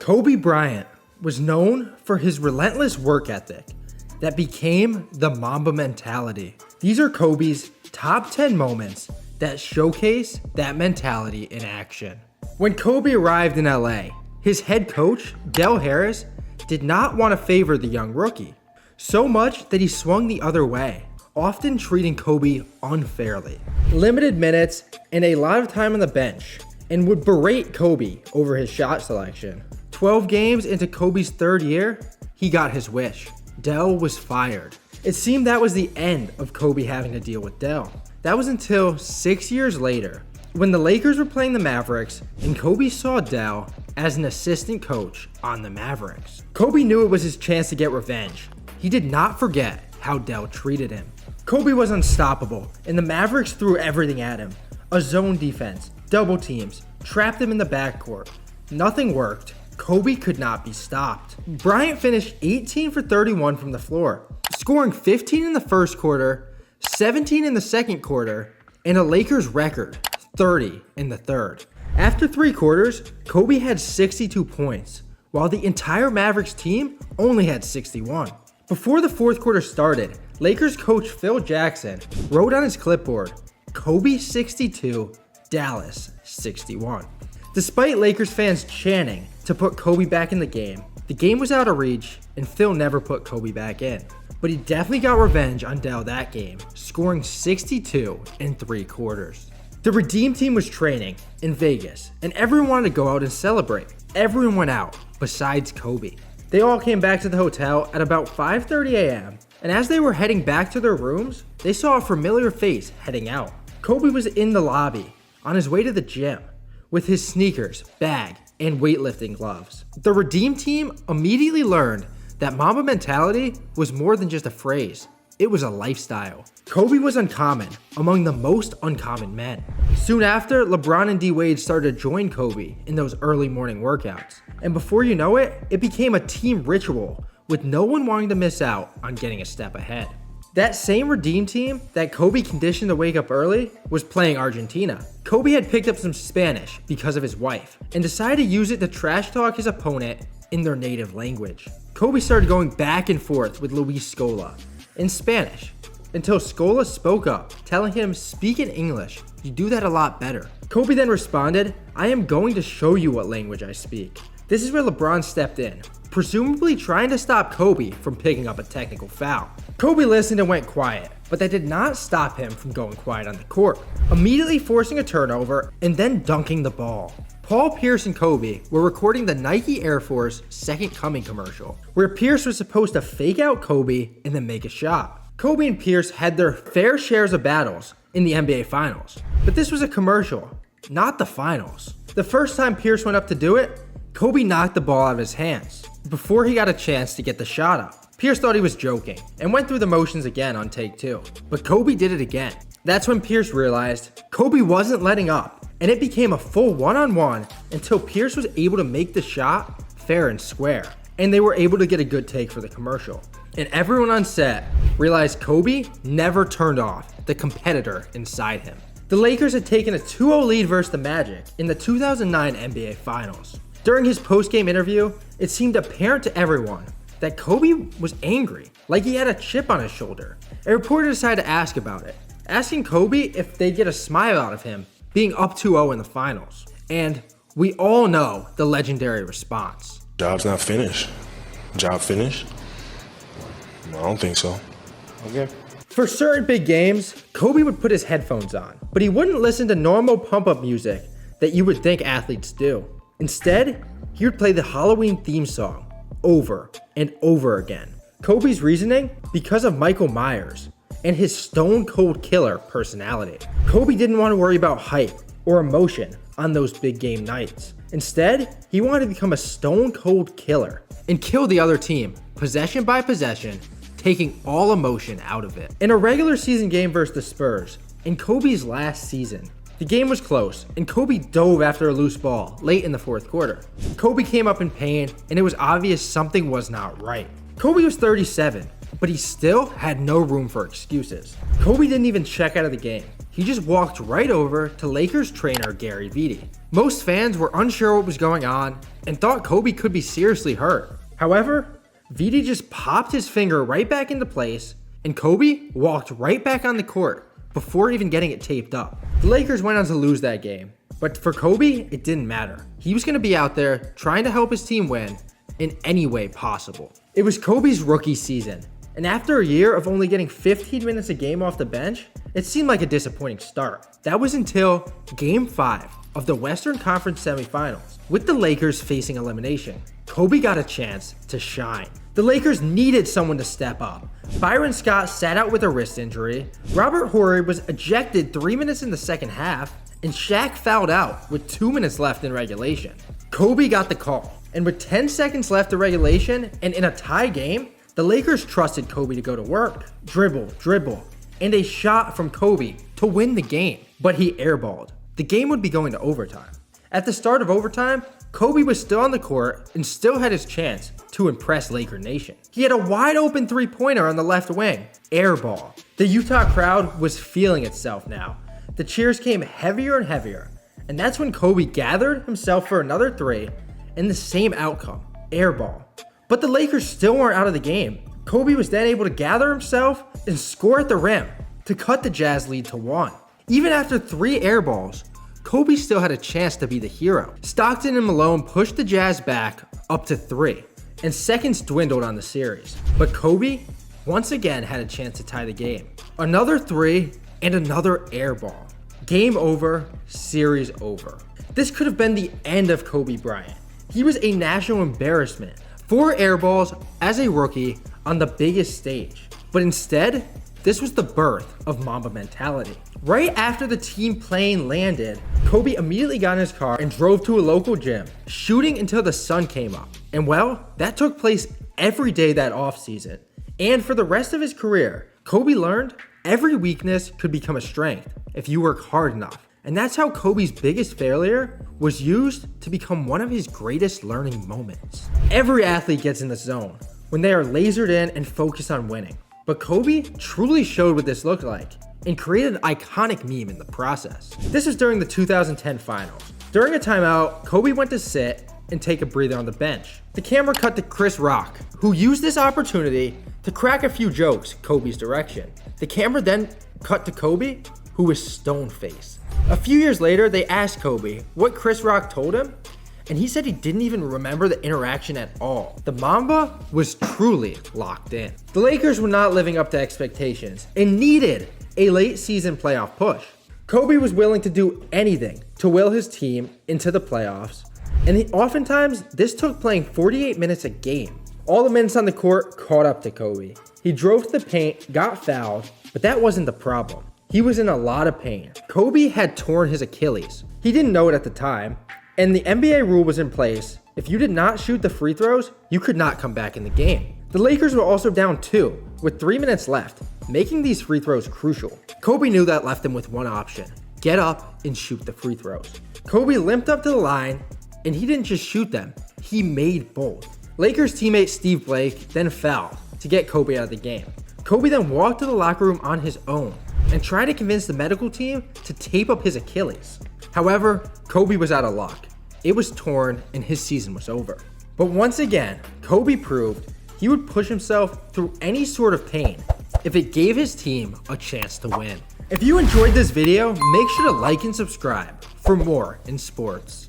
Kobe Bryant was known for his relentless work ethic that became the Mamba Mentality. These are Kobe's top 10 moments that showcase that mentality in action. When Kobe arrived in LA, his head coach, Dell did not want to favor the young rookie, so much that he swung the other way, often treating Kobe unfairly. Limited minutes and a lot of time on the bench, and would berate Kobe over his shot selection. 12 games into Kobe's third year, he got his wish. Dell was fired. It seemed that was the end of Kobe having to deal with Dell. That was until 6 years later, when the Lakers were playing the Mavericks and Kobe saw Dell as an assistant coach on the Mavericks. Kobe knew it was his chance to get revenge. He did not forget how Dell treated him. Kobe was unstoppable, and the Mavericks threw everything at him. A zone defense, double teams, trapped him in the backcourt. Nothing worked. Kobe could not be stopped. Bryant finished 18 for 31 from the floor, scoring 15 in the first quarter, 17 in the second quarter, and a Lakers record 30 in the third. After 3 quarters, Kobe had 62 points, while the entire Mavericks team only had 61. Before the fourth quarter started, Lakers coach Phil Jackson wrote on his clipboard, Kobe 62, Dallas 61. Despite Lakers fans chanting to put Kobe back in the game was out of reach and Phil never put Kobe back in. But he definitely got revenge on Dell that game, scoring 62 in 3 quarters. The Redeem team was training in Vegas and everyone wanted to go out and celebrate. Everyone went out besides Kobe. They all came back to the hotel at about 5:30 a.m. and as they were heading back to their rooms, they saw a familiar face heading out. Kobe was in the lobby on his way to the gym with his sneakers, bag, and weightlifting gloves. The Redeem team immediately learned that Mamba Mentality was more than just a phrase. It was a lifestyle. Kobe was uncommon among the most uncommon men. Soon after, LeBron and D-Wade started to join Kobe in those early morning workouts. And before you know it, it became a team ritual with no one wanting to miss out on getting a step ahead. That same Redeem team that Kobe conditioned to wake up early was playing Argentina. Kobe had picked up some Spanish because of his wife and decided to use it to trash talk his opponent in their native language. Kobe started going back and forth with Luis Scola in Spanish until Scola spoke up, telling him, "Speak in English, you do that a lot better." Kobe then responded, "I am going to show you what language I speak." This is where LeBron stepped in, presumably trying to stop Kobe from picking up a technical foul. Kobe listened and went quiet, but that did not stop him from going quiet on the court, immediately forcing a turnover and then dunking the ball. Paul Pierce and Kobe were recording the Nike Air Force Second Coming commercial, where Pierce was supposed to fake out Kobe and then make a shot. Kobe and Pierce had their fair shares of battles in the NBA Finals, but this was a commercial, not the finals. The first time Pierce went up to do it, Kobe knocked the ball out of his hands before he got a chance to get the shot up. Pierce thought he was joking and went through the motions again on take 2, but Kobe did it again. That's when Pierce realized Kobe wasn't letting up, and it became a full one-on-one until Pierce was able to make the shot fair and square, and they were able to get a good take for the commercial. And everyone on set realized Kobe never turned off the competitor inside him. The Lakers had taken a 2-0 lead versus the Magic in the 2009 NBA Finals. During his post-game interview, it seemed apparent to everyone that Kobe was angry, like he had a chip on his shoulder. A reporter decided to ask about it, asking Kobe if they'd get a smile out of him being up 2-0 in the finals. And we all know the legendary response. Job's not finished. Job finished? No, I don't think so. Okay. For certain big games, Kobe would put his headphones on, but he wouldn't listen to normal pump-up music that you would think athletes do. Instead, he would play the Halloween theme song over and over again. Kobe's reasoning? Because of Michael Myers and his stone-cold killer personality. Kobe didn't want to worry about hype or emotion on those big game nights. Instead, he wanted to become a stone-cold killer and kill the other team, possession by possession, taking all emotion out of it. In a regular season game versus the Spurs, in Kobe's last season, the game was close, and Kobe dove after a loose ball late in the fourth quarter. Kobe came up in pain, and it was obvious something was not right. Kobe was 37, but he still had no room for excuses. Kobe didn't even check out of the game. He just walked right over to Lakers trainer Gary Vitti. Most fans were unsure what was going on and thought Kobe could be seriously hurt. However, VD just popped his finger right back into place and Kobe walked right back on the court before even getting it taped up. The Lakers went on to lose that game, but for Kobe, it didn't matter. He was going to be out there trying to help his team win in any way possible. It was Kobe's rookie season, and after a year of only getting 15 minutes a game off the bench, it seemed like a disappointing start. That was until Game 5 of the Western Conference semifinals. With the Lakers facing elimination, Kobe got a chance to shine. The Lakers needed someone to step up. Byron Scott sat out with a wrist injury, Robert Horry was ejected 3 minutes in the second half, and Shaq fouled out with 2 minutes left in regulation. Kobe got the call, and with 10 seconds left of regulation and in a tie game, the Lakers trusted Kobe to go to work. Dribble, and a shot from Kobe to win the game, but he airballed. The game would be going to overtime. At the start of overtime, Kobe was still on the court and still had his chance to impress Laker Nation. He had a wide open three-pointer on the left wing, airball. The Utah crowd was feeling itself now. The cheers came heavier and heavier, and that's when Kobe gathered himself for another three and the same outcome, airball. But the Lakers still weren't out of the game. Kobe was then able to gather himself and score at the rim to cut the Jazz lead to 1. Even after 3 airballs, Kobe still had a chance to be the hero. Stockton and Malone pushed the Jazz back up to 3, and seconds dwindled on the series. But Kobe once again had a chance to tie the game. Another 3 and another airball. Game over, series over. This could have been the end of Kobe Bryant. He was a national embarrassment. 4 airballs as a rookie on the biggest stage. But instead, this was the birth of Mamba Mentality. Right after the team plane landed, Kobe immediately got in his car and drove to a local gym, shooting until the sun came up. And well, that took place every day that offseason. And for the rest of his career, Kobe learned every weakness could become a strength if you work hard enough. And that's how Kobe's biggest failure was used to become one of his greatest learning moments. Every athlete gets in the zone when they are lasered in and focused on winning. But Kobe truly showed what this looked like and created an iconic meme in the process. This was during the 2010 finals. During a timeout, Kobe went to sit and take a breather on the bench. The camera cut to Chris Rock, who used this opportunity to crack a few jokes Kobe's direction. The camera then cut to Kobe, who was stone-faced. A few years later, they asked Kobe what Chris Rock told him, and he said he didn't even remember the interaction at all. The Mamba was truly locked in. The Lakers were not living up to expectations and needed a late season playoff push. Kobe was willing to do anything to will his team into the playoffs, and oftentimes this took playing 48 minutes a game. All the minutes on the court caught up to Kobe. He drove to the paint, got fouled, but that wasn't the problem. He was in a lot of pain. Kobe had torn his Achilles. He didn't know it at the time, and the NBA rule was in place. If you did not shoot the free throws, you could not come back in the game. The Lakers were also down 2 with 3 minutes left, making these free throws crucial. Kobe knew that left him with one option: get up and shoot the free throws. Kobe limped up to the line, and he didn't just shoot them, he made both. Lakers teammate Steve Blake then fouled to get Kobe out of the game. Kobe then walked to the locker room on his own and tried to convince the medical team to tape up his Achilles. However, Kobe was out of luck. It was torn and his season was over. But once again, Kobe proved he would push himself through any sort of pain if it gave his team a chance to win. If you enjoyed this video, make sure to like and subscribe for more in sports.